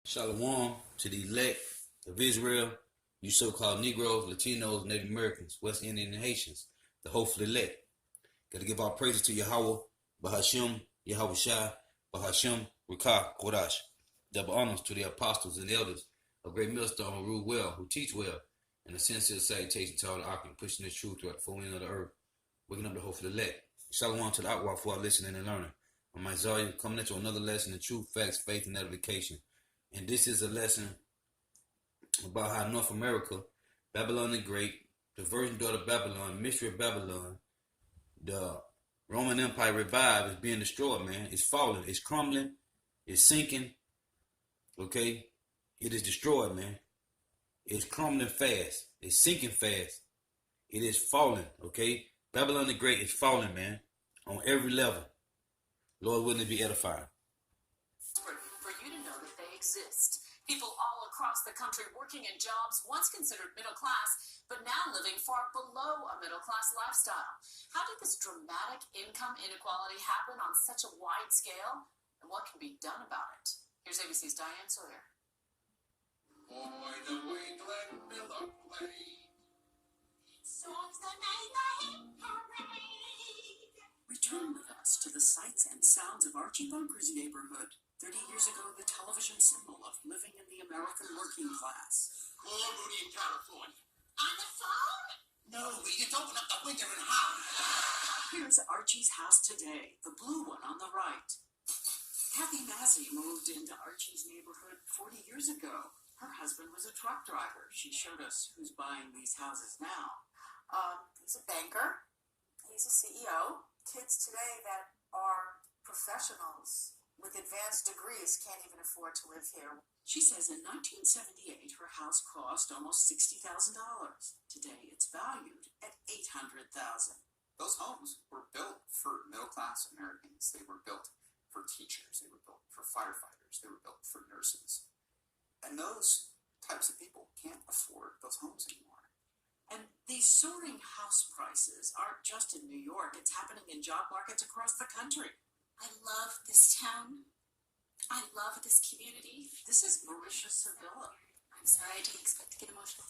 Shalom to the elect of Israel, you so-called Negroes, Latinos, Native Americans, West Indian and Haitians, the hopeful elect. Got to give our praises to Yahweh, Bahashim, Yahweh Shai, Bahashim, Rakah, Kodash. Double honors to the apostles and elders of Great Millstone who rule well, who teach well, and a sincere salutation to all the Akim, pushing this truth throughout the full end of the earth, waking up the hopeful elect. Shalom to the Akwa for our listening and learning. I'm Isaiah, coming at you another lesson in truth, facts, faith, and edification. And this is a lesson about how North America, Babylon the Great, the virgin daughter of Babylon, mystery of Babylon, the Roman Empire revived, is being destroyed, man. It's falling, it's crumbling, it's sinking, okay? It is destroyed, man. It's crumbling fast. It's sinking fast. It is falling, okay? Babylon the Great is falling, man, on every level. Lord, wouldn't it be edifying? For you to know that they exist. People all across the country working in jobs once considered middle class, but now living far below a middle class lifestyle. How did this dramatic income inequality happen on such a wide scale? And what can be done about it? Here's ABC's Diane Sawyer. Boy, the way Glenn Miller played. Songs that made the hit parade. Return with us to the sights and sounds of Archie Bunker's neighborhood. 30 years ago, the television symbol of living in the American working class. Call Rudy in California. On the phone? No, we just open up the window and howl. Here's Archie's house today, the blue one on the right. Kathy Massey moved into Archie's neighborhood 40 years ago. Her husband was a truck driver. She showed us who's buying these houses now. He's a banker. He's a CEO. Kids today that are professionals with advanced degrees can't even afford to live here. She says in 1978, her house cost almost $60,000. Today, it's valued at $800,000. Those homes were built for middle-class Americans. They were built for teachers. They were built for firefighters. They were built for nurses. And those types of people can't afford those homes anymore. And these soaring house prices aren't just in New York. It's happening in job markets across the country. I love this town. I love this community. This is Marisha Sevilla. I'm sorry, I didn't expect to get emotional.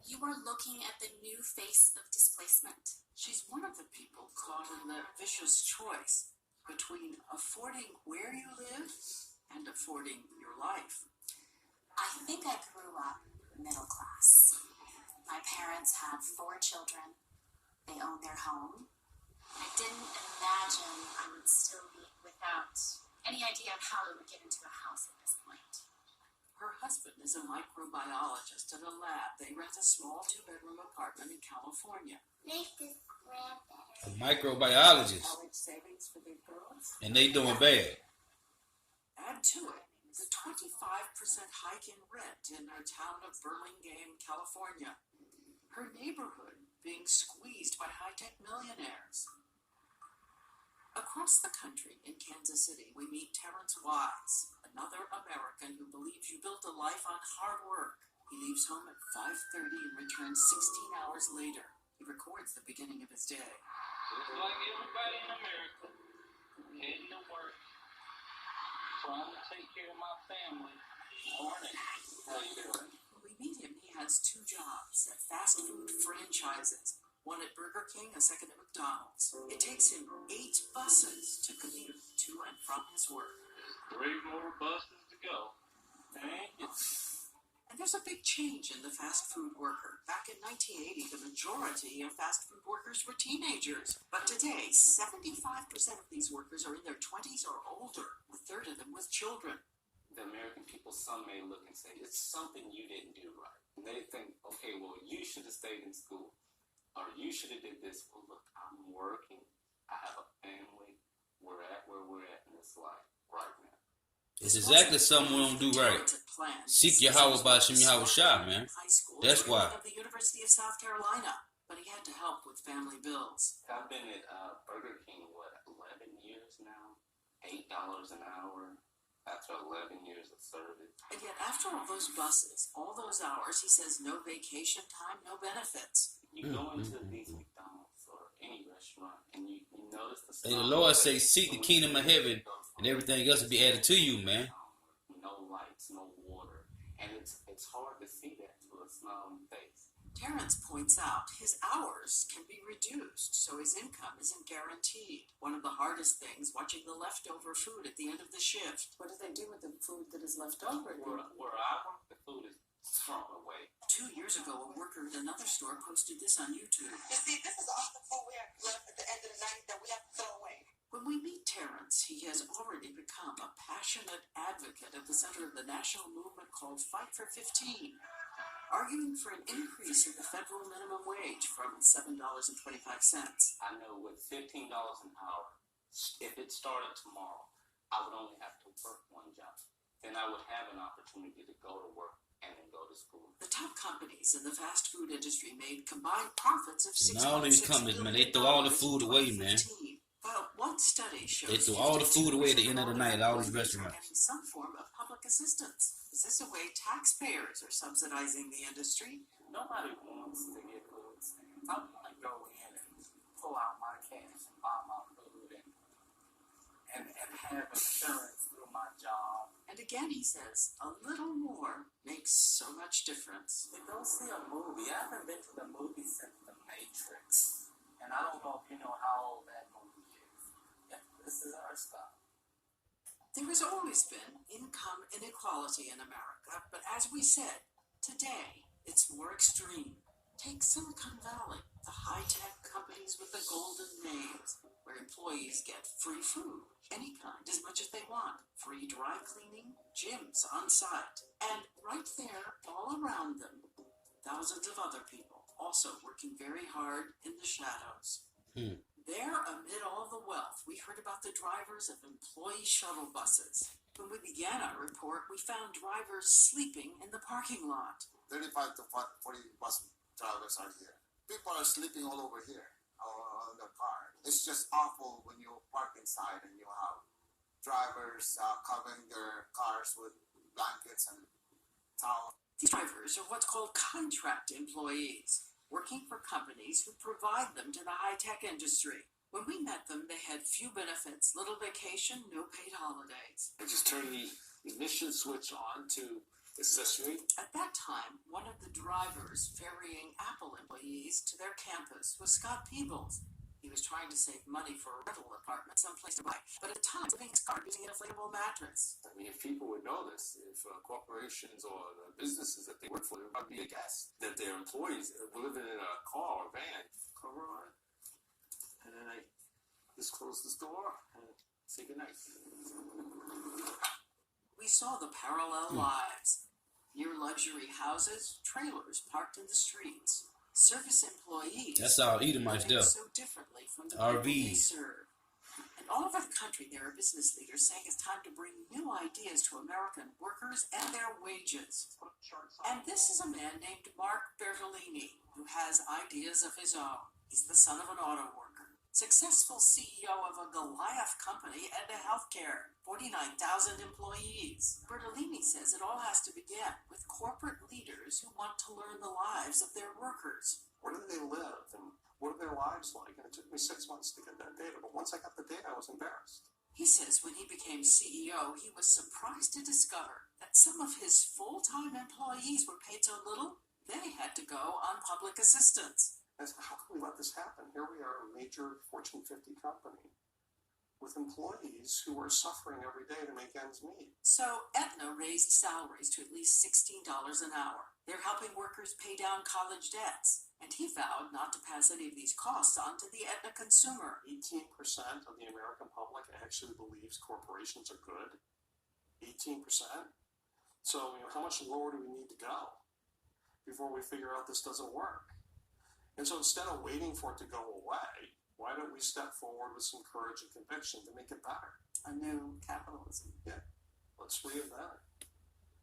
You are looking at the new face of displacement. She's one of the people caught in the vicious choice between affording where you live and affording your life. I think I grew up middle class. My parents have 4 children. They own their home. I didn't imagine I would still be without any idea of how I would get into a house at this point. Her husband is a microbiologist at a lab. They rent a small 2-bedroom apartment in California. Make this grand better. A microbiologist, College savings for their girls. and they doing bad. Add to it the 25% hike in rent in her town of Burlingame, California. Her neighborhood being squeezed by high-tech millionaires. Across the country in Kansas City, we meet Terrence Wise, another American who believes you built a life on hard work. He leaves home at 5:30 and returns 16 hours later. He records the beginning of his day. Just like everybody in America, heading to work, trying to take care of my family, morning, later. When we meet him, he has 2 jobs at fast food franchises. One at Burger King, a second at McDonald's. It takes him 8 buses to commute to and from his work. 3 more buses to go. Dang it. And there's a big change in the fast food worker. Back in 1980, the majority of fast food workers were teenagers. But today, 75% of these workers are in their 20s or older, a third of them with children. The American people, some may look and say, it's something you didn't do right. And they think, okay, well, you should have stayed in school. Or you should have did this. Well, look, I'm working. I have a family. We're at where we're at in this life right now. It's exactly something we don't do right. Seek Yahweh by Shem Yahweh Shai, man. That's why. Of the University of South Carolina, but he had to help with family bills. I've been at Burger King, 11 years now? $8 an hour after 11 years of service. And yet, after all those buses, all those hours, he says no vacation time, no benefits. You go into these McDonald's or any restaurant, and you notice the. Hey, the Lord say, seek the kingdom of heaven, and everything else will be added to you, man. No lights, no water. And it's hard to see that to a smiling face. Terrence points out his hours can be reduced, so his income isn't guaranteed. One of the hardest things, watching the leftover food at the end of the shift. What do they do with the food that is left over? Where I work, the food is thrown away. 2 years ago, a worker at another store posted this on YouTube. You see, this is all the food we have left at the end of the night that we have to throw away. When we meet Terrence, he has already become a passionate advocate at the center of the national movement called Fight for 15, arguing for an increase in the federal minimum wage from $7.25. I know with $15 an hour, if it started tomorrow, I would only have to work one job. Then I would have an opportunity to go to work and then go to school. The top companies in the fast food industry made combined profits of $6.6 And all these companies, man, they throw all the food away, man. But one study shows They throw all the food away at the end of the night at all these restaurants. Getting some form of public assistance. Is this a way taxpayers are subsidizing the industry? Nobody wants to get food stamps. I want to go in and pull out my cash and buy my food and have insurance through my job. And again, he says, a little more makes so much difference. To go see a movie. I haven't been to the movie since The Matrix. And I don't know if you know how old that movie is. Yeah, this is our stuff. There has always been income inequality in America, but as we said, today it's more extreme. Take Silicon Valley, the high-tech companies with the golden names, where employees get free food, any kind, as much as they want, free dry cleaning, gyms on site, and right there, all around them, thousands of other people also working very hard in the shadows. There, amid all the wealth, we heard about the drivers of employee shuttle buses. When we began our report, we found drivers sleeping in the parking lot. 35 to 40 bus drivers are here. People are sleeping all over here on the car. It's just awful when you park inside and you have drivers covering their cars with blankets and towels. These drivers are what's called contract employees, working for companies who provide them to the high-tech industry. When we met them, they had few benefits, little vacation, no paid holidays. I just turned the ignition switch on to accessory. At that time, one of the drivers ferrying Apple employees to their campus was Scott Peebles. He was trying to save money for a rental apartment someplace to buy, but at the time, living in his car using an inflatable mattress. I mean, if people would know this, if corporations or the businesses that they work for, there might be a guess that their employees were living in a car or van, cover on, and then I just close this door and say goodnight. We saw the parallel lives. Near luxury houses, trailers parked in the streets. Service employees. That's our Edomites there. So differently from the people they RVs. serve. And all over the country, there are business leaders saying it's time to bring new ideas to American workers and their wages. And this is a man named Mark Bertolini, who has ideas of his own. He's the son of an auto worker, successful CEO of a Goliath company and a healthcare, 49,000 employees. Bertolini says it all has to begin with corporate leaders who want to learn the lives of their workers. Where do they live and what are their lives like? And it took me 6 months to get that data, but once I got the data, I was embarrassed. He says when he became CEO, he was surprised to discover that some of his full-time employees were paid so little, they had to go on public assistance. I said, how can we let this happen? Here we are, a major Fortune 50 company with employees who are suffering every day to make ends meet. So Aetna raised salaries to at least $16 an hour. They're helping workers pay down college debts. And he vowed not to pass any of these costs on to the Aetna consumer. 18% of the American public actually believes corporations are good. 18%. So, how much lower do we need to go before we figure out this doesn't work? And so instead of waiting for it to go away, why don't we step forward with some courage and conviction to make it better? A new capitalism. Yeah, let's reinvent it.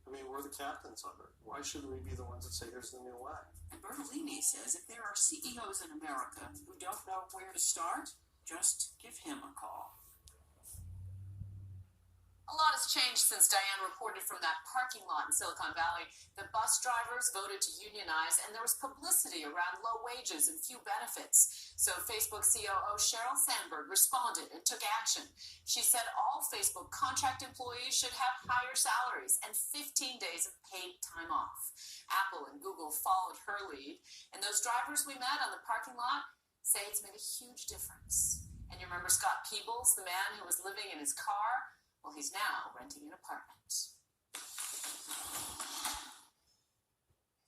I mean, we're the captains of it. Why shouldn't we be the ones that say here's the new way? And Bertolini says if there are CEOs in America who don't know where to start, just give him a call. A lot has changed since Diane reported from that parking lot in Silicon Valley. The bus drivers voted to unionize, and there was publicity around low wages and few benefits. So Facebook COO Sheryl Sandberg responded and took action. She said all Facebook contract employees should have higher salaries and 15 days of paid time off. Apple and Google followed her lead, and those drivers we met on the parking lot say it's made a huge difference. And you remember Scott Peebles, the man who was living in his car? Well, he's now renting an apartment.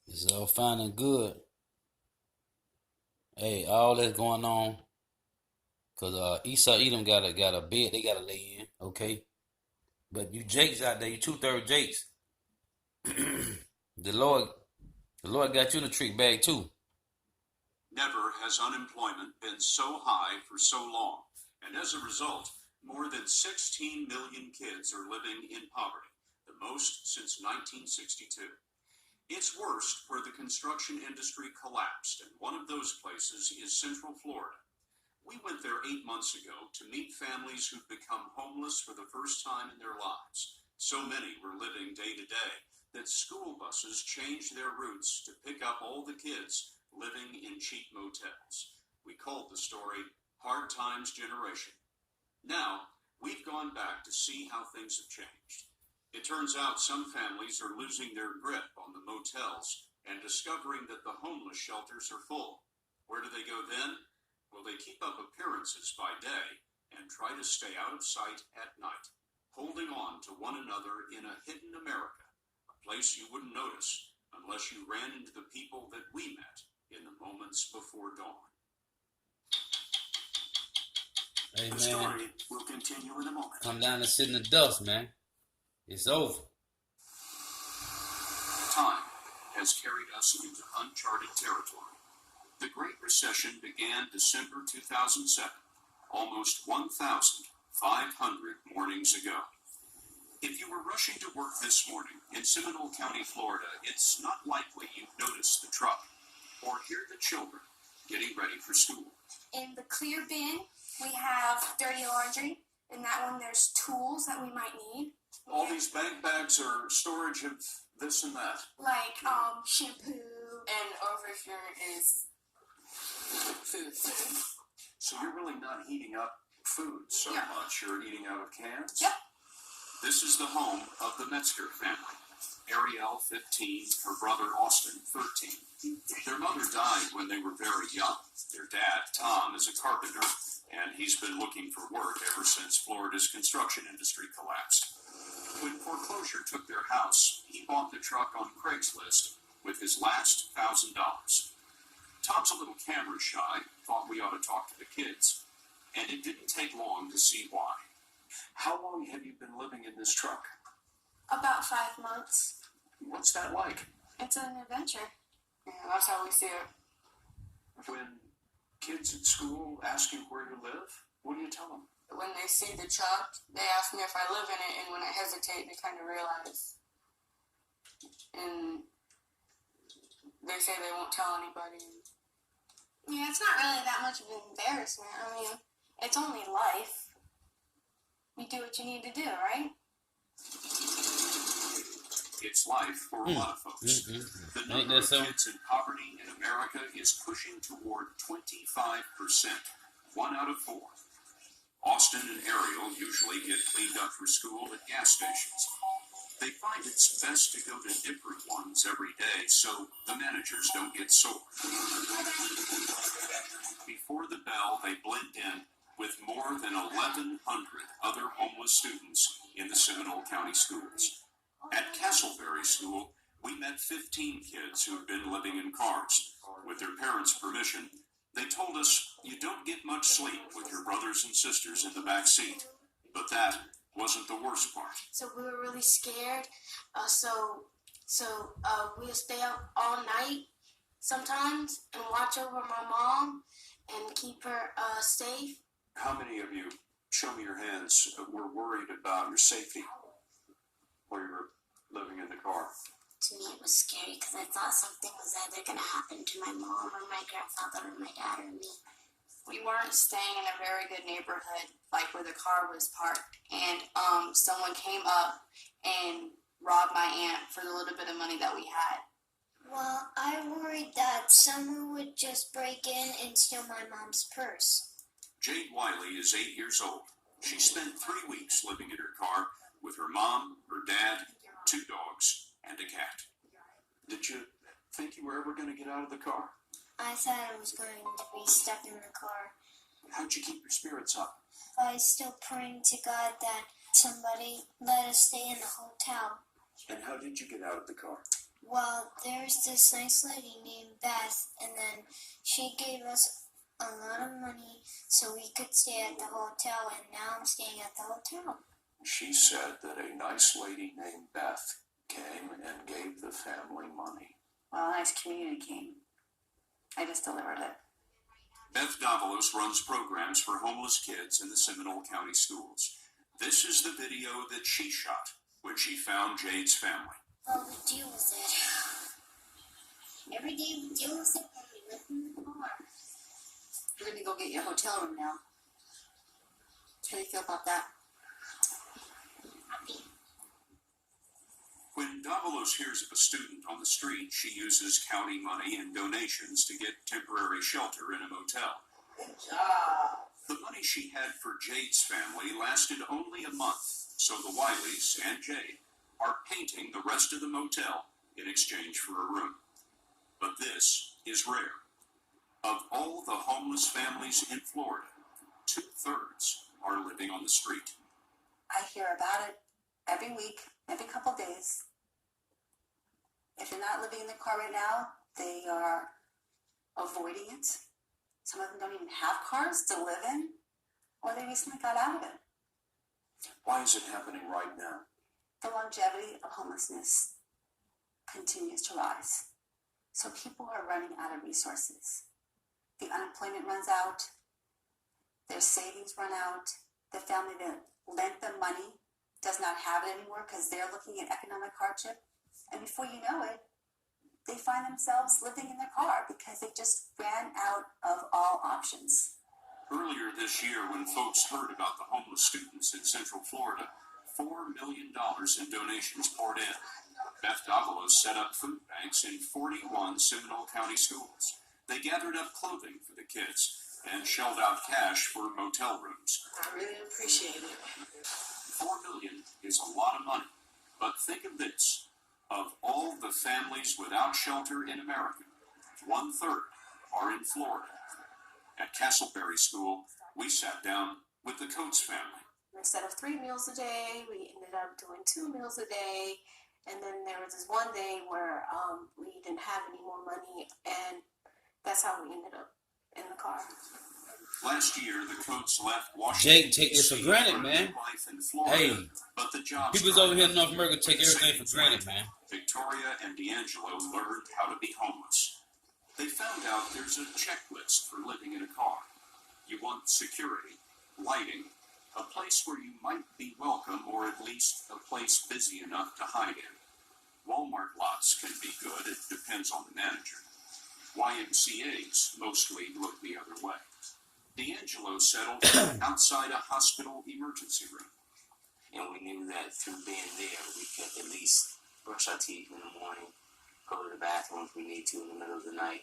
It's all fine and good. Hey, all that's going on, cause Esau Edom got a bed they gotta lay in, okay? But you Jakes out there, you 2/3 Jakes, the Lord got you in a trick bag too. Never has unemployment been so high for so long, and as a result, more than 16 million kids are living in poverty, the most since 1962. It's worst where the construction industry collapsed, and one of those places is Central Florida. We went there 8 months ago to meet families who've become homeless for the first time in their lives. So many were living day to day that school buses changed their routes to pick up all the kids living in cheap motels. We called the story Hard Times Generation. Now, we've gone back to see how things have changed. It turns out some families are losing their grip on the motels and discovering that the homeless shelters are full. Where do they go then? Well, they keep up appearances by day and try to stay out of sight at night, holding on to one another in a hidden America, a place you wouldn't notice unless you ran into the people that we met in the moments before dawn. Hey, The man, story will continue in a moment. come down and sit in the dust, man. It's over. Time has carried us into uncharted territory. The Great Recession began December 2007, almost 1,500 mornings ago. If you were rushing to work this morning in Seminole County, Florida, it's not likely you'd notice the truck or hear the children getting ready for school. In the clear bin, we have dirty laundry. In that one, there's tools that we might need. All these bank bags are storage of this and that. Like shampoo. And over here is food. So you're really not heating up food so much. You're eating out of cans? Yep. This is the home of the Metzger family. Ariel, 15, her brother Austin, 13. Their mother died when they were very young. Their dad, Tom, is a carpenter, and he's been looking for work ever since Florida's construction industry collapsed. When foreclosure took their house, he bought the truck on Craigslist with his last $1,000. Tom's a little camera shy, thought we ought to talk to the kids, and it didn't take long to see why. How long have you been living in this truck? About 5 months. What's that like? It's an adventure. Yeah, that's how we see it. When kids at school ask you where you live, what do you tell them? When they see the truck, they ask me if I live in it, and when I hesitate, they kind of realize. And they say they won't tell anybody. Yeah, it's not really that much of an embarrassment. I mean, it's only life. You do what you need to do, right? It's life for a lot of folks. The number of kids in poverty in America is pushing toward 25%, 1 out of 4. Austin and Ariel usually get cleaned up for school at gas stations. They find it's best to go to different ones every day so the managers don't get sore. Before the bell, they blend in with more than 1,100 other homeless students in the Seminole County schools. At Castleberry School, we met 15 kids who have been living in cars. With their parents' permission, they told us you don't get much sleep with your brothers and sisters in the back seat. But that wasn't the worst part. So we were really scared. So we'll stay up all night sometimes and watch over my mom and keep her safe. How many of you, show me your hands, were worried about your safety while you were living in the car? To me, it was scary because I thought something was either going to happen to my mom or my grandfather or my dad or me. we weren't staying in a very good neighborhood, like where the car was parked, and someone came up and robbed my aunt for the little bit of money that we had. Well, I worried that someone would just break in and steal my mom's purse. Jade Wiley is 8 years old. She spent 3 weeks living in her car with her mom, her dad, 2 dogs, and a cat. Did you think you were ever going to get out of the car? I thought I was going to be stuck in the car. How'd you keep your spirits up? I was still praying to God that somebody let us stay in the hotel. And how did you get out of the car? Well, there's this nice lady named Beth, and then she gave us a lot of money so we could stay at the hotel, and now I'm staying at the hotel. She said that a nice lady named Beth came and gave the family money. Well, a nice community came. I just delivered it. Beth Davalos runs programs for homeless kids in the Seminole County schools. This is the video that she shot when she found Jade's family. Well, we deal with it. Every day we deal with it when we live in the car. We're going to go get your hotel room now. How do you feel about that? Happy. When Davalos hears of a student on the street, she uses county money and donations to get temporary shelter in a motel. Good job. The money she had for Jade's family lasted only a month, so the Wileys and Jade are painting the rest of the motel in exchange for a room. But this is rare. Of all the homeless families in Florida, 2/3 are living on the street. I hear about it every week, every couple days. If they're not living in the car right now, they are avoiding it. Some of them don't even have cars to live in, or they recently got out of it. Why is it happening right now? The longevity of homelessness continues to rise. So people are running out of resources. The unemployment runs out, their savings run out, the family that lent them money does not have it anymore because they're looking at economic hardship. And before you know it, they find themselves living in their car because they just ran out of all options. Earlier this year, when folks heard about the homeless students in Central Florida, $4 million in donations poured in. Beth Davalos set up food banks in 41 Seminole County schools. They gathered up clothing for the kids and shelled out cash for motel rooms. I really appreciate it. $4 million is a lot of money, but think of this. Of all the families without shelter in America, 1/3 are in Florida. At Castleberry School, we sat down with the Coates family. Instead of 3 meals a day, we ended up doing 2 meals a day. And then there was this one day where we didn't have any more money, and that's how we ended up in the car. Last year, the Coates left Washington. Jake, take this for granted, man. Hey, but the jobs people over here in North America take everything for granted, man. Victoria and D'Angelo learned how to be homeless. They found out there's a checklist for living in a car. You want security, lighting, a place where you might be welcome, or at least a place busy enough to hide in. Walmart lots can be good, it depends on the manager. YMCAs mostly look the other way. D'Angelo settled outside a hospital emergency room. And we knew that through being there, we could at least brush our teeth in the morning, go to the bathroom if we need to in the middle of the night.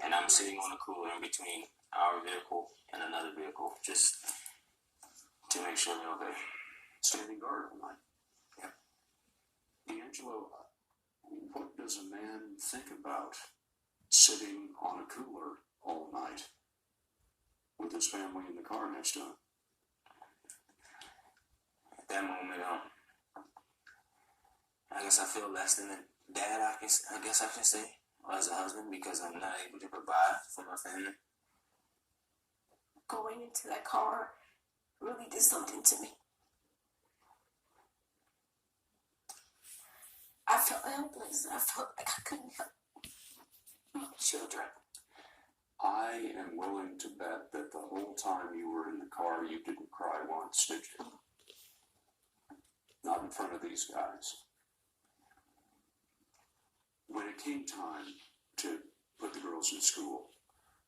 And I'm sitting on a cooler in between our vehicle and another vehicle, just to make sure they're okay. Standing guard all night. Yep. D'Angelo, what does a man think about sitting on a cooler all night with his family in the car next to him? At that moment, I guess I feel less than a dad, I guess I can say, or as a husband, because I'm not able to provide for my family. Going into that car really did something to me. I felt helpless. I felt like I couldn't help my children. I am willing to bet that the whole time you were in the car, you didn't cry once, did you? Not in front of these guys. When it came time to put the girls in school,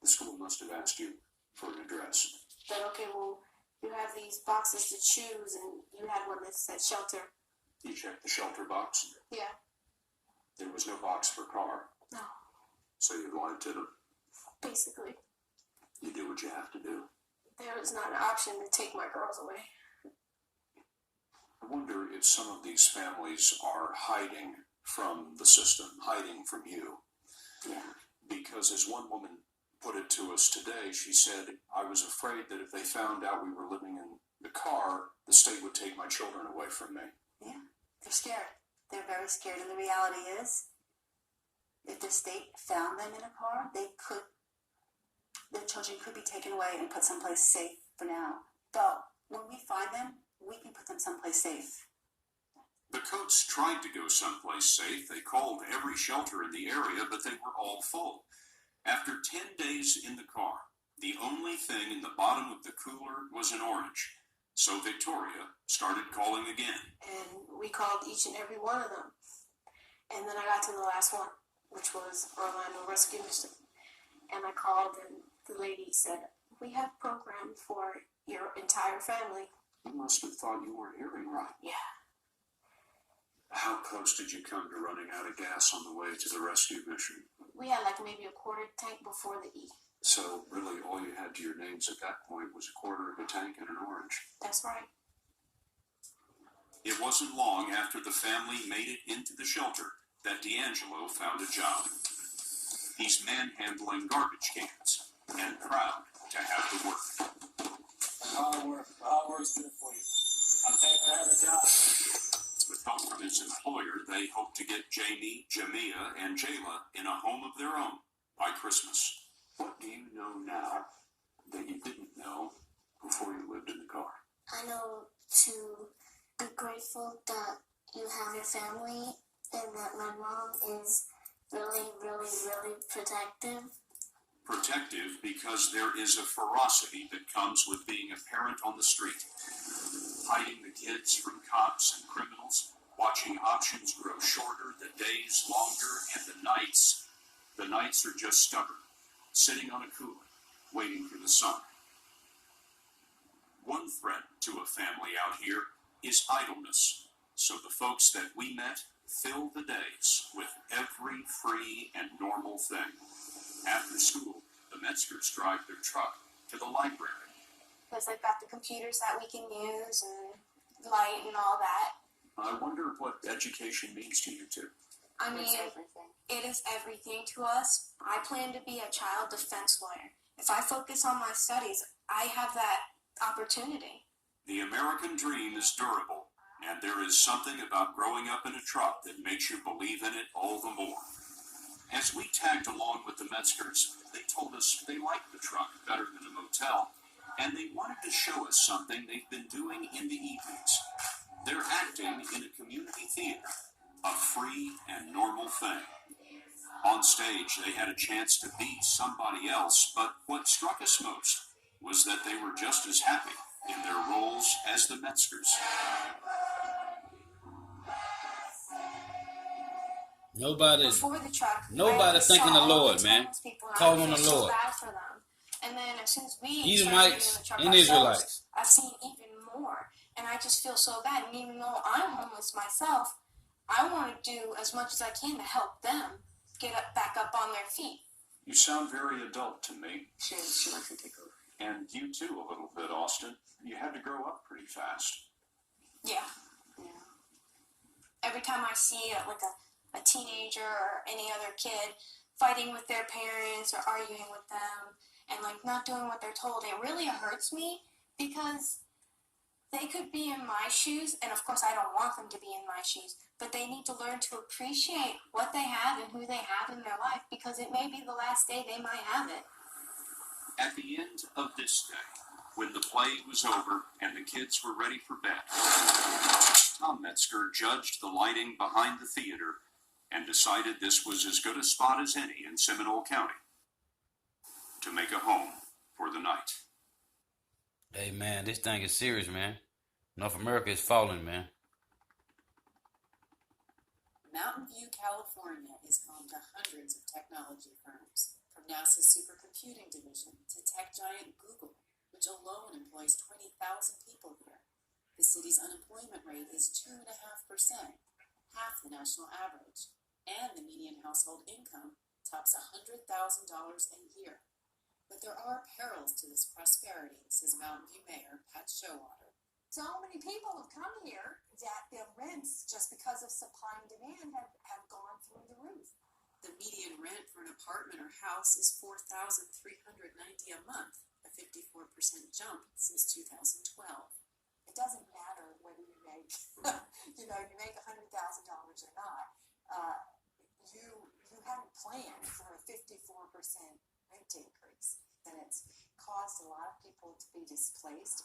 the school must have asked you, for an address. But okay, well, you have these boxes to choose, and you had one that said shelter. You checked the shelter box. Yeah. There was no box for car. No. So you lied to them. Basically, You do what you have to do. there is not an option to take my girls away. I wonder if some of these families are hiding from the system, hiding from you. Yeah. Because as one woman put it to us today, she said, I was afraid that if they found out we were living in the car, the state would take my children away from me. Yeah, they're scared. They're very scared, and the reality is, if the state found them in a car, their children could be taken away and put someplace safe for now. But when we find them, we can put them someplace safe. The Coates tried to go someplace safe. They called every shelter in the area, but they were all full. After 10 days in the car, the only thing in the bottom of the cooler was an orange. So Victoria started calling again. And we called each and every one of them. And then I got to the last one, which was Orlando Rescue Mission. And I called, and the lady said, we have a program for your entire family. You must have thought you weren't hearing right. Yeah. How close did you come to running out of gas on the way to the rescue mission? We had like maybe a quarter tank before the E. So really all you had to your names at that point was a quarter of a tank and an orange. That's right. It wasn't long after the family made it into the shelter that D'Angelo found a job. He's manhandling garbage cans and proud to have the work. Hard work's good for you. I'm thankful to have a job. With help from his employer, they hope to get Jamie, Jamia, and Jayla in a home of their own by Christmas. What do you know now that you didn't know before you lived in the car? I know to be grateful that you have your family and that my mom is really, really, really protective. Protective because there is a ferocity that comes with being a parent on the street. Hiding the kids from cops and criminals, watching options grow shorter, the days longer, and the nights are just stubborn, sitting on a cooler, waiting for the sun. One threat to a family out here is idleness, so the folks that we met fill the days with every free and normal thing. After school, the Metzgers drive their truck to the library. Because they've got the computers that we can use and light and all that. I wonder what education means to you two. I mean, it is everything to us. I plan to be a child defense lawyer. If I focus on my studies, I have that opportunity. The American dream is durable, and there is something about growing up in a truck that makes you believe in it all the more. As we tagged along with the Metzgers, they told us they liked the truck better than a motel, and they wanted to show us something they've been doing in the evenings. They're acting in a community theater, a free and normal thing. On stage, they had a chance to be somebody else, but what struck us most was that they were just as happy in their roles as the Metzgers. Nobody's Before the truck, thinking the Lord, man. Call on the so Lord. bad for them. And then as soon as we Edomites started and getting in the truck Israelites. ourselves, I've seen even more. And I just feel so bad. And even though I'm homeless myself, I want to do as much as I can to help them get back up on their feet. You sound very adult to me. She likes to take over. And you too, a little bit, Austin. You had to grow up pretty fast. Yeah. Every time I see a teenager or any other kid fighting with their parents or arguing with them and not doing what they're told, it really hurts me because they could be in my shoes, and of course I don't want them to be in my shoes, but they need to learn to appreciate what they have and who they have in their life because it may be the last day they might have it. At the end of this day, when the play was over and the kids were ready for bed, Tom Metzger judged the lighting behind the theater and decided this was as good a spot as any in Seminole County to make a home for the night. Hey, man, this thing is serious, man. North America is falling, man. Mountain View, California is home to hundreds of technology firms. From NASA's supercomputing division to tech giant Google, which alone employs 20,000 people here, the city's unemployment rate is 2.5%, half the national average, and the median household income tops $100,000 a year. But there are perils to this prosperity, says Mountain View Mayor Pat Showalter. So many people have come here that their rents, just because of supply and demand, have gone through the roof. The median rent for an apartment or house is $4,390 a month, a 54% jump since 2012. It doesn't matter whether you make, you make $100,000 or not. You haven't planned for a 54% rent increase, and it's caused a lot of people to be displaced.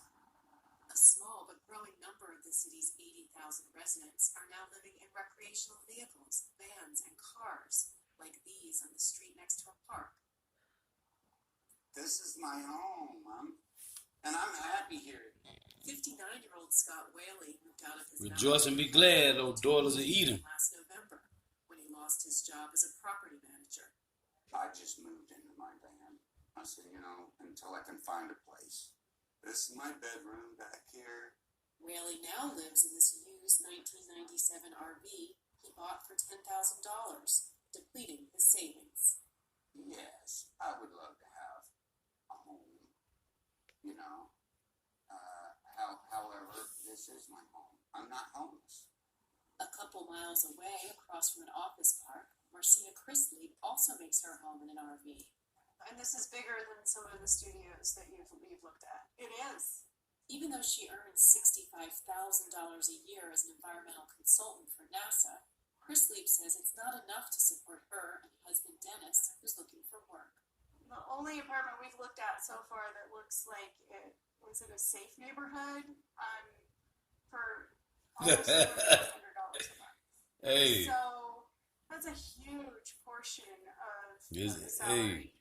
A small but growing number of the city's 80,000 residents are now living in recreational vehicles, vans, and cars, like these on the street next to a park. This is my home, and I'm happy here. 59-year-old Scott Whaley moved out of his Rejoice and be glad, O daughters of Edom. last November when he lost his job as a property manager. I just moved into my van. I said, until I can find a place. This is my bedroom back here. Whaley now lives in this used 1997 RV he bought for $10,000, depleting his savings. Yes, I would love to have a home, however, this is my home. I'm not homeless. A couple miles away, across from an office park, Marcia Chrisley also makes her home in an RV. And this is bigger than some of the studios that you've looked at. It is. Even though she earns $65,000 a year as an environmental consultant for NASA, Chrisley says it's not enough to support her and husband Dennis, who's looking for work. The only apartment we've looked at so far that looks like it was in a safe neighborhood for almost $100 a month. Hey. So that's a huge portion of the salary.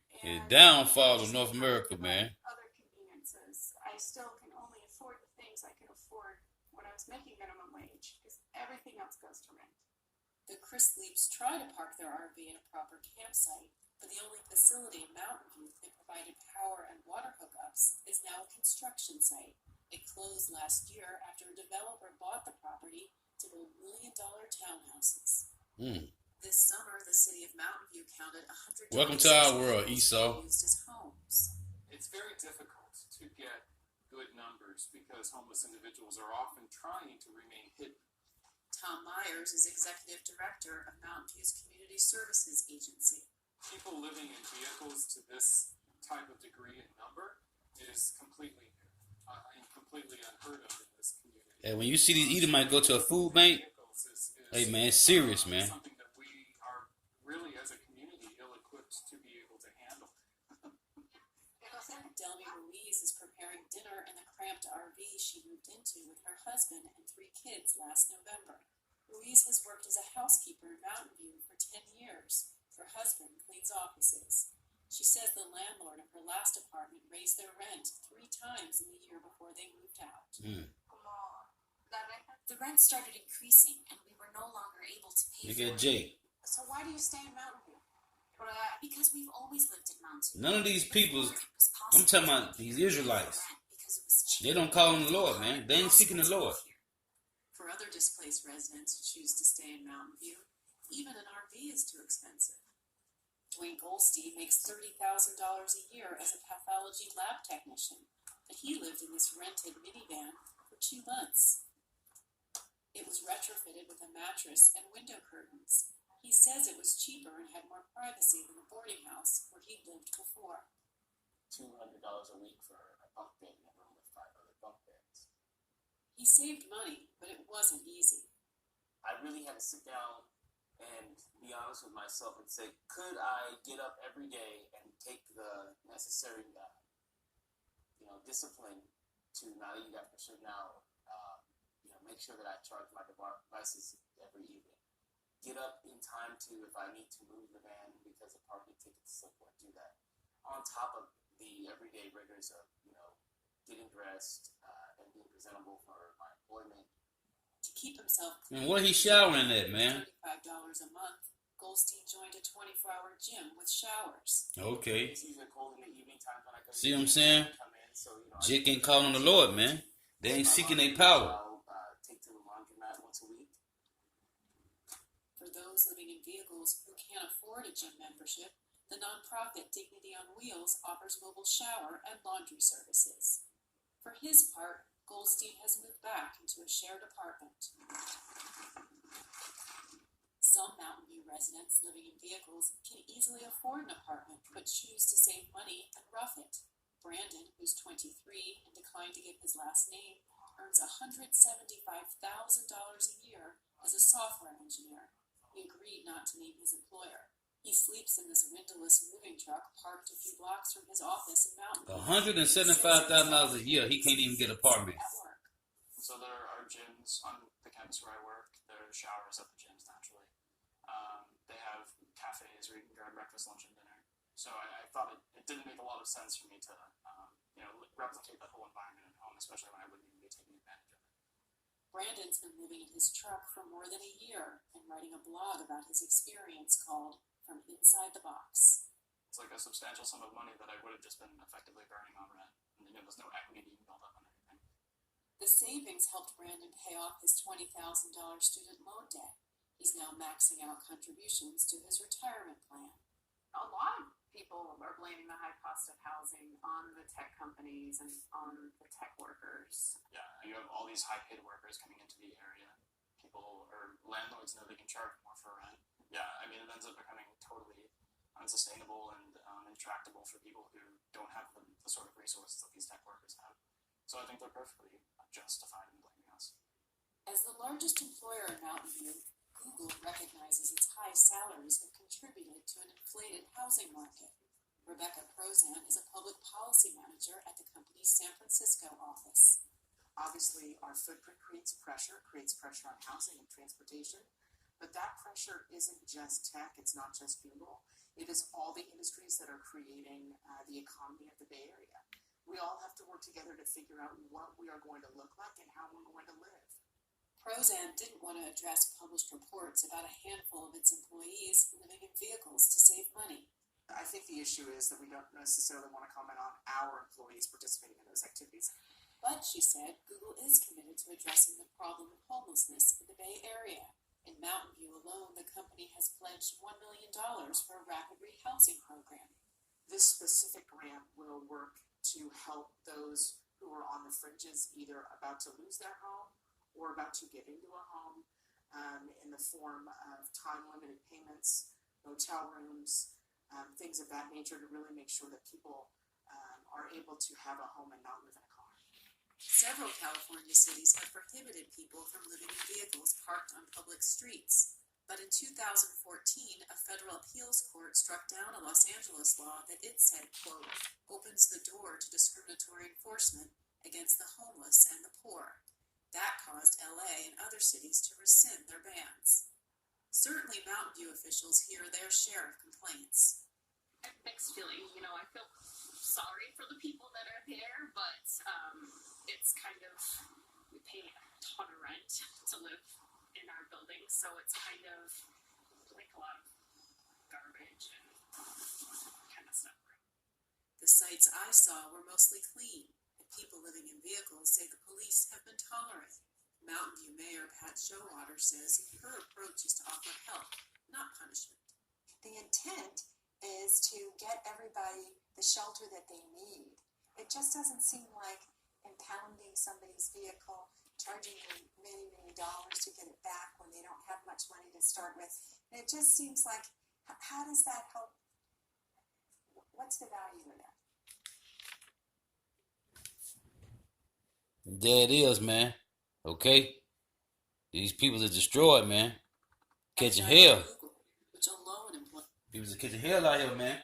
Downfall of North America, man. Other conveniences. I still can only afford the things I could afford when I was making minimum wage because everything else goes to rent. The Chrisleys try to park their RV in a proper campsite, but the only facility in Mountain View that provided power and water hookups is now a construction site. It closed last year after a developer bought the property to build $1 million townhouses. This summer, the city of Mountain View counted 100. Welcome to our world, Esau. Used as homes. It's very difficult to get good numbers because homeless individuals are often trying to remain hidden. Tom Myers is executive director of Mountain View's Community Services Agency. People living in vehicles to this type of degree and number is completely new and completely unheard of in this community. Hey, when you see these Edomites go to a food bank, hey man, it's serious, man. Something that we are really, as a community, ill-equipped to be able to handle. Delmy Ruiz is preparing dinner in the cramped RV she moved into with her husband and 3 kids last November. Ruiz has worked as a housekeeper in Mountain View for 10 years. Her husband cleans offices. She says the landlord of her last apartment raised their rent 3 times in the year before they moved out. The rent started increasing, and we were no longer able to pay Look for at it. Jay. So why do you stay in Mountain View? Because we've always lived in Mountain View. None of these people, I'm talking about these Israelites, because it was cheap. they don't call on the Lord, man. They ain't seeking the Lord. For other displaced residents who choose to stay in Mountain View, even an RV is too expensive. Dwayne Goldstein makes $30,000 a year as a pathology lab technician, but he lived in this rented minivan for 2 months. It was retrofitted with a mattress and window curtains. He says it was cheaper and had more privacy than the boarding house where he'd lived before. $200 a week for a bunk bed in a room with 5 other bunk beds. He saved money, but it wasn't easy. I really had to sit down and be honest with myself and say, could I get up every day and take the necessary, discipline to not eat after a certain hour, make sure that I charge my devices every evening, get up in time to, if I need to move the van because of parking tickets, so forth, do that. On top of the everyday rigors of, getting dressed and being presentable for my employment. To keep himself clean, Man, what he showering at, man? $35 a month, Goldstein joined a 24-hour gym with showers. Okay. It's usually cold in the evening times when I go. See what I'm saying? Come in, so Jake ain't calling on the Lord, man. They ain't seeking their power. I'll take to the laundromat once a week. For those living in vehicles who can't afford a gym membership, the nonprofit Dignity on Wheels offers mobile shower and laundry services. For his part, Goldstein has moved back into a shared apartment. Some Mountain View residents living in vehicles can easily afford an apartment but choose to save money and rough it. Brandon, who's 23 and declined to give his last name, earns $175,000 a year as a software engineer. He agreed not to name his employer. He sleeps in this windowless moving truck parked a few blocks from his office in Mountain View. $175,000 a year. He can't even get an apartment. So there are gyms on the campus where I work. There are showers at the gyms naturally. They have cafes where you can grab breakfast, lunch, and dinner. So I thought it didn't make a lot of sense for me to replicate that whole environment at home, especially when I wouldn't even be taking advantage of it. Brandon's been living in his truck for more than a year and writing a blog about his experience called From Inside the Box. It's like a substantial sum of money that I would have just been effectively burning on rent. And there was no equity being built up on anything. The savings helped Brandon pay off his $20,000 student loan debt. He's now maxing out contributions to his retirement plan. A lot of people are blaming the high cost of housing on the tech companies and on the tech workers. Yeah, you have all these high-paid workers coming into the area. People or landlords know they can charge more for rent. Yeah, I mean, it ends up becoming totally unsustainable and intractable for people who don't have the sort of resources that these tech workers have. So I think they're perfectly justified in blaming us. As the largest employer in Mountain View, Google recognizes its high salaries have contributed to an inflated housing market. Rebecca Prozan is a public policy manager at the company's San Francisco office. Obviously, our footprint creates pressure on housing and transportation, but that pressure isn't just tech, it's not just Google, it is all the industries that are creating the economy of the Bay Area. We all have to work together to figure out what we are going to look like and how we're going to live. Prozan didn't want to address published reports about a handful of its employees living in vehicles to save money. I think the issue is that we don't necessarily want to comment on our employees participating in those activities. But, she said, Google is committed to addressing the problem of homelessness in the Bay Area. In Mountain View alone, the company has pledged $1 million for a rapid rehousing program. This specific grant will work to help those who are on the fringes, either about to lose their home or about to get into a home, in the form of time-limited payments, motel rooms, things of that nature, to really make sure that people are able to have a home and not live in a car. Several California cities have prohibited people from living in vehicles parked on public streets. But in 2014, a federal appeals court struck down a Los Angeles law that it said, quote, opens the door to discriminatory enforcement against the homeless and the poor. That caused LA and other cities to rescind their bans. Certainly Mountain View officials hear their share of complaints. I have mixed feelings. I feel sorry for the people that are there, but it's kind of, we pay a ton of rent to live in our building, so it's kind of like a lot of garbage and kind of stuff. The sites I saw were mostly clean. People living in vehicles say the police have been tolerant. Mountain View Mayor Pat Showalter says her approach is to offer help, not punishment. The intent is to get everybody the shelter that they need. It just doesn't seem like impounding somebody's vehicle, charging them many, many dollars to get it back when they don't have much money to start with. And it just seems like, how does that help? What's the value in that? There it is, man. Okay? These people are destroyed, man. Catching hell. People are catching hell out here, man.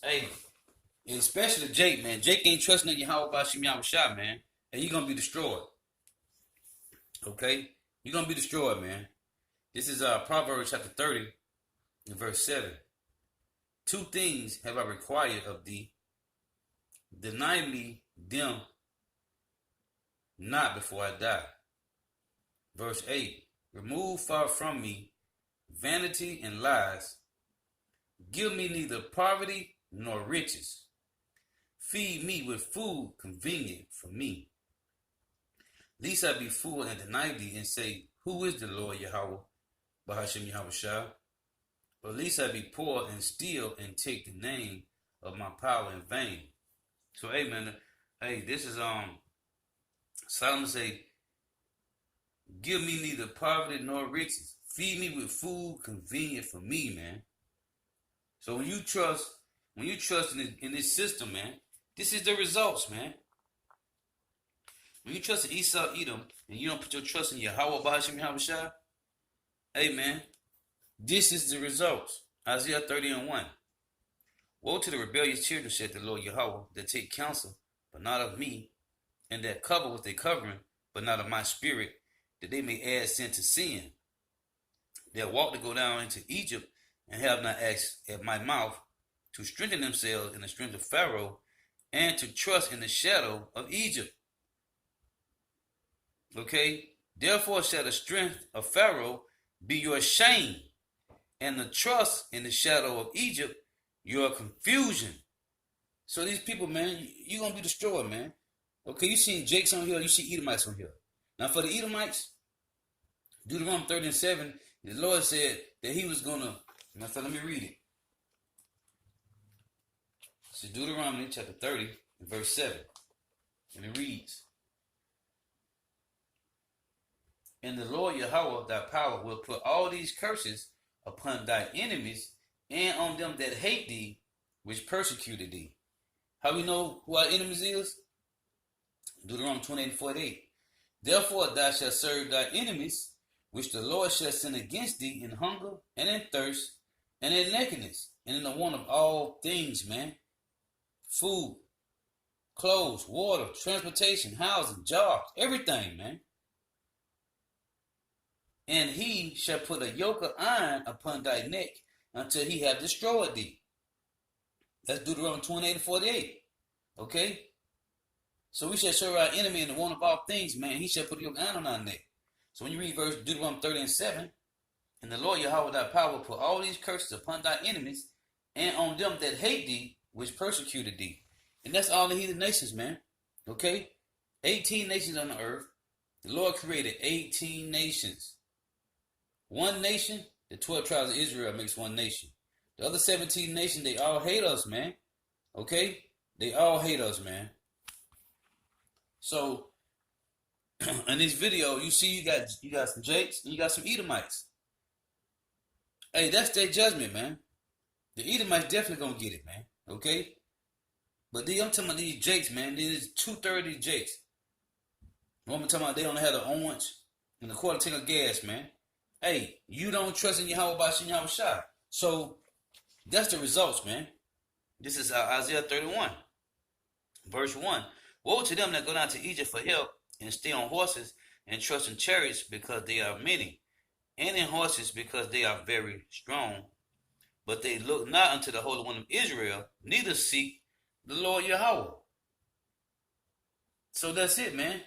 Hey, and especially Jake, man. Jake ain't trusting in Yahweh Bashim Yahushua, man. And you're going to be destroyed. Okay? You're going to be destroyed, man. This is Proverbs chapter 30 and verse 7. 2 things have I required of thee. Deny me them not before I die. Verse 8. Remove far from me vanity and lies. Give me neither poverty nor riches. Feed me with food convenient for me. Lest I be fool and deny thee and say, who is the Lord Yahweh, Bahashem Yahweh Shah? But lest I be poor and steal and take the name of my power in vain. So, hey, man, hey, this is, Solomon say, give me neither poverty nor riches. Feed me with food convenient for me, man. So when you trust in this system, man, this is the results, man. When you trust in Esau, Edom, and you don't put your trust in Yahweh, Bahashem Yahweh Shah, hey, man, this is the results. Isaiah 30:1. Woe to the rebellious children, said the Lord Yahweh, that take counsel, but not of me, and that cover with a covering, but not of my spirit, that they may add sin to sin. That walk to go down into Egypt, and have not asked at my mouth, to strengthen themselves in the strength of Pharaoh, and to trust in the shadow of Egypt. Okay? Therefore shall the strength of Pharaoh be your shame, and the trust in the shadow of Egypt your confusion. So these people, man, you're going to be destroyed, man. Okay, you see Jakes on here, you see Edomites on here. Now for the Edomites, Deuteronomy 30:7, the Lord said that he was going to, let me read it. It's Deuteronomy chapter 30 and verse 7. And it reads, and the Lord Yahweh thy power will put all these curses upon thy enemies and on them that hate thee, which persecuted thee. How we know who our enemies is? Deuteronomy 28:48. Therefore thou shalt serve thy enemies, which the Lord shall send against thee in hunger and in thirst and in nakedness and in the want of all things, man. Food, clothes, water, transportation, housing, jobs, everything, man. And he shall put a yoke of iron upon thy neck until he have destroyed thee. That's Deuteronomy 28:48. Okay? So we shall serve our enemy in the want of all things, man. He shall put a yoke of iron on our neck. So when you read verse Deuteronomy 30:7, and the Lord Yahweh thy power will put all these curses upon thy enemies and on them that hate thee, which persecuted thee. And that's all the heathen nations, man. Okay? 18 nations on the earth. The Lord created 18 nations. One nation, the 12 tribes of Israel makes one nation. The other 17 nations, they all hate us, man. Okay? They all hate us, man. So, in this video, you see you got some Jakes and you got some Edomites. Hey, that's their judgment, man. The Edomites definitely gonna get it, man. Okay? But I'm talking about these Jakes, man. These 2/3 of Jakes. I'm talking about they only have the orange and a quarter tank of gas, man. Hey, you don't trust in Yahweh Bahashem Yahweh Shah. So, that's the results, man. This is Isaiah 31, verse 1. Woe to them that go down to Egypt for help and stay on horses and trust in chariots because they are many, and in horses because they are very strong. But they look not unto the Holy One of Israel, neither seek the Lord Yahweh. So that's it, man.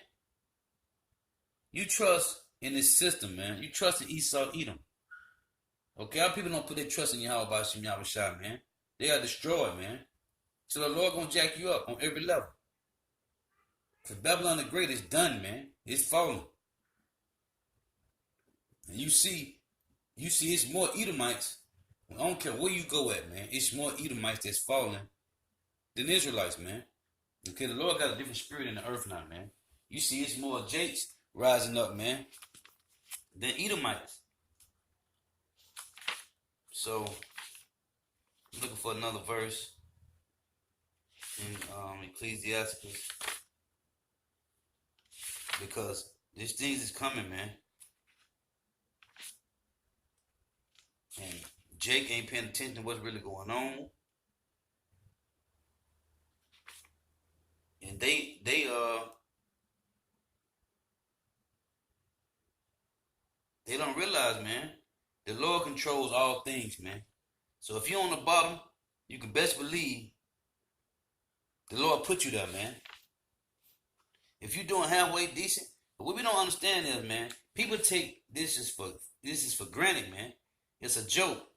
You trust in this system, man. You trust in Esau, Edom. Okay, our people don't put their trust in Yahweh Bahashem Yahweh Shah, man. They are destroyed, man. So the Lord gonna jack you up on every level. Because Babylon the Great is done, man. It's falling. And you see it's more Edomites. I don't care where you go at, man. It's more Edomites that's falling than Israelites, man. Okay, the Lord got a different spirit in the earth now, man. You see it's more Jakes rising up, man, than Edomites. So, I'm looking for another verse in Ecclesiastes. Because these things is coming, man. And Jake ain't paying attention to what's really going on. And they don't realize, man, the Lord controls all things, man. So if you're on the bottom, you can best believe the Lord put you there, man. If you're doing halfway decent, but what we don't understand is, man, people take this is for granted, man. It's a joke.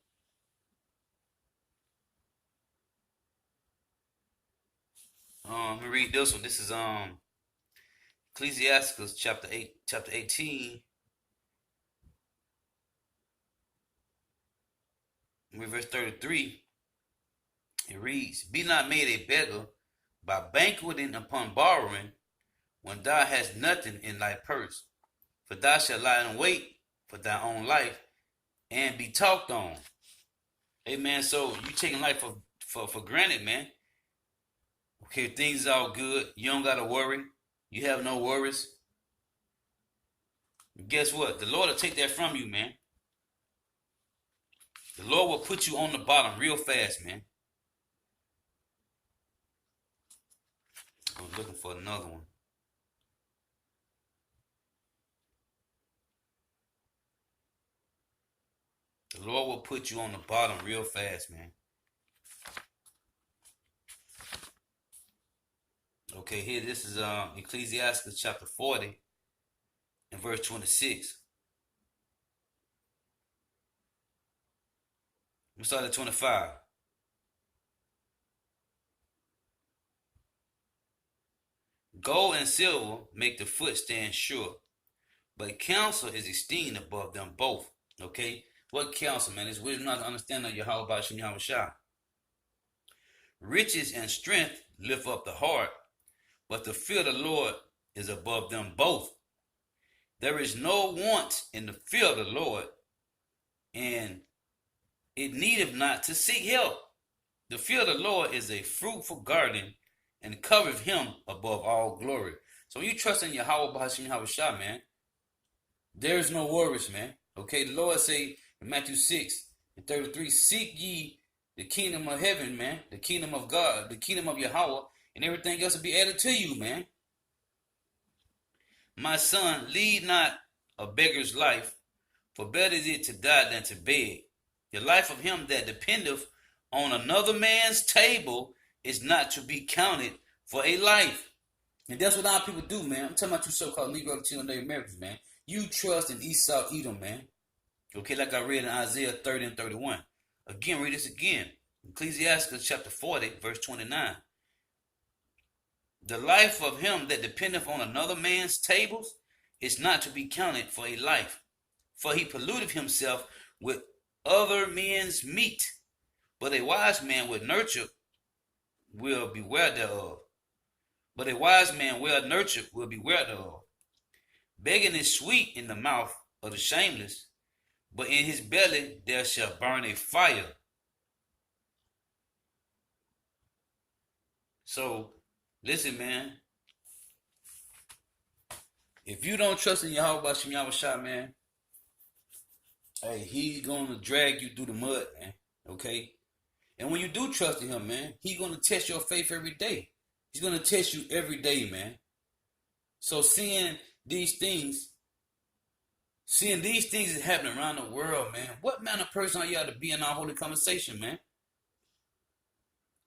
Let me read this one. This is Ecclesiastes chapter 18, verse 33. It reads, "Be not made a beggar by banqueting upon borrowing, when thou hast nothing in thy purse. For thou shalt lie in wait for thy own life, and be talked on." Amen. So you taking life for granted, man. Okay, things are all good. You don't gotta worry. You have no worries. Guess what? The Lord will take that from you, man. The Lord will put you on the bottom real fast, man. I'm looking for another one. The Lord will put you on the bottom real fast, man. Okay, here, this is Ecclesiastes chapter 40 and verse 26. We start at 25. Gold and silver make the foot stand sure, but counsel is esteemed above them both. Okay? What counsel, man? It's wisdom not to understand of Yahweh Ba'ashem Yahweh Shah. Riches and strength lift up the heart, but the fear of the Lord is above them both. There is no want in the fear of the Lord, and it needeth not to seek help. The fear of the Lord is a fruitful garden, and covereth him above all glory. So when you trust in Yahweh Ba'ashem Yahweh Shah, man, there is no worries, man. Okay, the Lord say in Matthew 6 and 33, "Seek ye the kingdom of heaven, man, the kingdom of God, the kingdom of Yahweh, and everything else will be added to you, man. My son, lead not a beggar's life, for better is it to die than to beg. The life of him that dependeth on another man's table is not to be counted for a life." And that's what our people do, man. I'm talking about you so-called Negro, Latino, Native Americans, man. You trust in Esau, Edom, man. Okay, like I read in Isaiah 30 and 31. Again, read this again. Ecclesiastes chapter 40, verse 29. "The life of him that dependeth on another man's tables is not to be counted for a life. For he polluteth himself with other men's meat. But a wise man with nurture will beware thereof. But a wise man well nurtured will beware thereof. Begging is sweet in the mouth of the shameless, but in his belly there shall burn a fire." So, listen, man. If you don't trust in Yahweh Ba'ashem Yahweh Shah, man, hey, he's going to drag you through the mud, man. Okay? And when you do trust in him, man, he's going to test your faith every day. He's going to test you every day, man. So seeing these things is happening around the world, man. What manner of person are you to be in our holy conversation, man?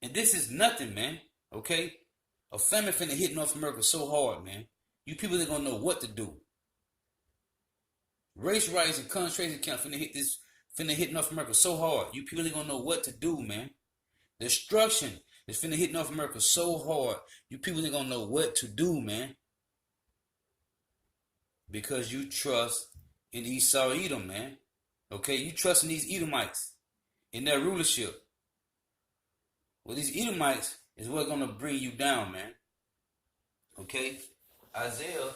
And this is nothing, man. Okay? A famine finna hit North America so hard, man. You people ain't gonna know what to do. Race riots and concentration camps finna hit North America so hard. You people ain't gonna know what to do, man. Destruction is finna hit North America so hard. You people ain't gonna know what to do, man. Because you trust in Esau, Edom, man. Okay, you trust in these Edomites, in their rulership. Well, these Edomites is what's gonna bring you down, man. Okay, Isaiah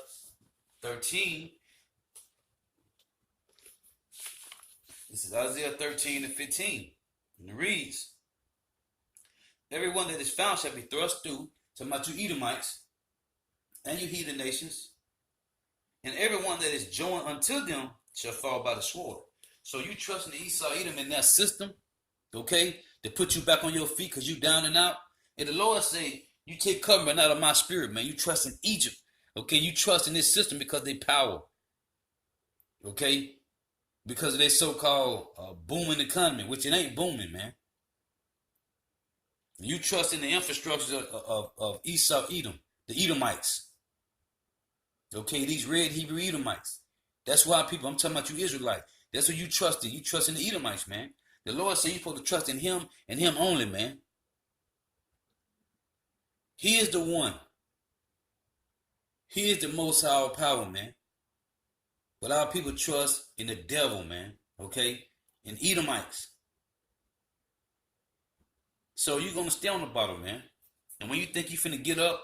13. This is Isaiah 13 and 15. And it reads, "Everyone that is found shall be thrust through," talking about you Edomites and you heathen nations, "and everyone that is joined unto them shall fall by the sword." So you trust in the Esau Edom in that system, okay, to put you back on your feet because you down and out. And the Lord say, you take covering out of my spirit, man. You trust in Egypt, okay? You trust in this system because they power, okay? Because of their so-called booming economy, which it ain't booming, man. You trust in the infrastructure of Esau Edom, the Edomites. Okay, these red Hebrew Edomites. That's why people, I'm talking about you Israelites. That's who you trust in. You trust in the Edomites, man. The Lord said you're supposed to trust in him and him only, man. He is the one. He is the most high power, man. But our people trust in the devil, man. Okay? In Edomites. So you're going to stay on the bottom, man. And when you think you finna get up,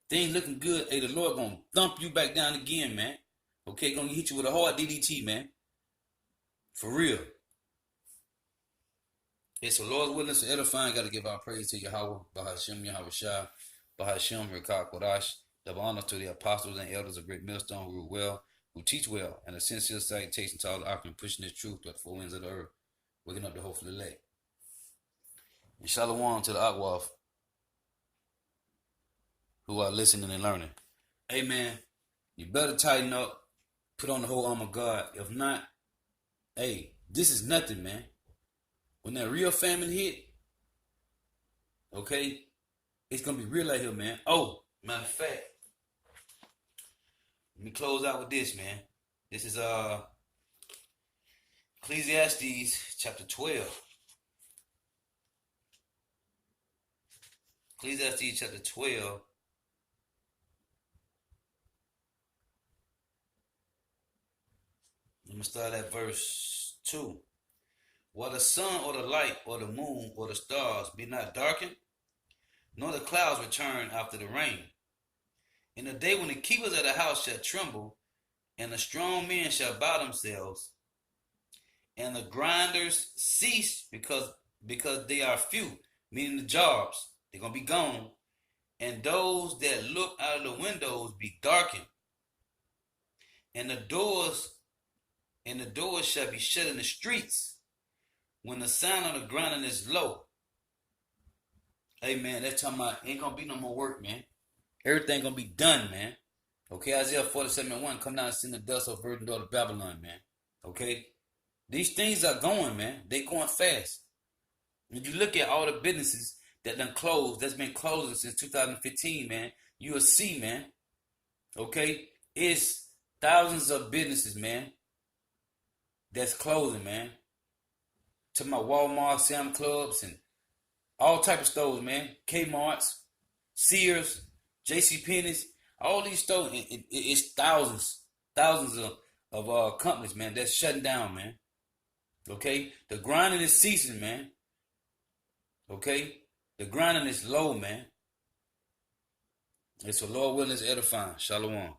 things looking good, hey, the Lord going to thump you back down again, man. Okay? Going to hit you with a hard DDT, man. For real. It's the Lord's witness to edifying. Got to give our praise to Yahweh, Bahashem, Yahweh Shah, Bahashem, Rekah Kodash. Double honor to the apostles and elders of Great Millstone who rule well, who teach well, and a sincere salutation to all the occupants pushing this truth to the four ends of the earth, waking up the hopeful elect. And shalom to the Akwaf who are listening and learning. Hey man, you better tighten up, put on the whole armor of God. If not, hey, this is nothing, man. When that real famine hit, okay, it's gonna be real out here, man. Oh, matter of fact, let me close out with this, man. This is Ecclesiastes chapter 12. Ecclesiastes chapter 12. I'm gonna start at verse 2. While the sun or the light or the moon or the stars be not darkened, nor the clouds return after the rain. In the day when the keepers of the house shall tremble, and the strong men shall bow themselves, and the grinders cease because they are few, meaning the jobs, they're gonna be gone, and those that look out of the windows be darkened, and the doors shall be shut in the streets, when the sound of the grinding is low. Hey man, that's talking about ain't gonna be no more work, man. Everything gonna be done, man. Okay, Isaiah 47:1, come down and send the dust of virgin daughter of Babylon, man. Okay? These things are going, man. They going fast. When you look at all the businesses that done closed, that's been closing since 2015, man, you will see, man. Okay? It's thousands of businesses, man, that's closing, man. To my Walmart, Sam Clubs, and all type of stores, man. Kmart's, Sears, JCPenney's, all these stores. It's thousands of companies, man, that's shutting down, man. Okay? The grinding is ceasing, man. Okay? The grinding is low, man. It's a Lord willing, is edifying. Shalom.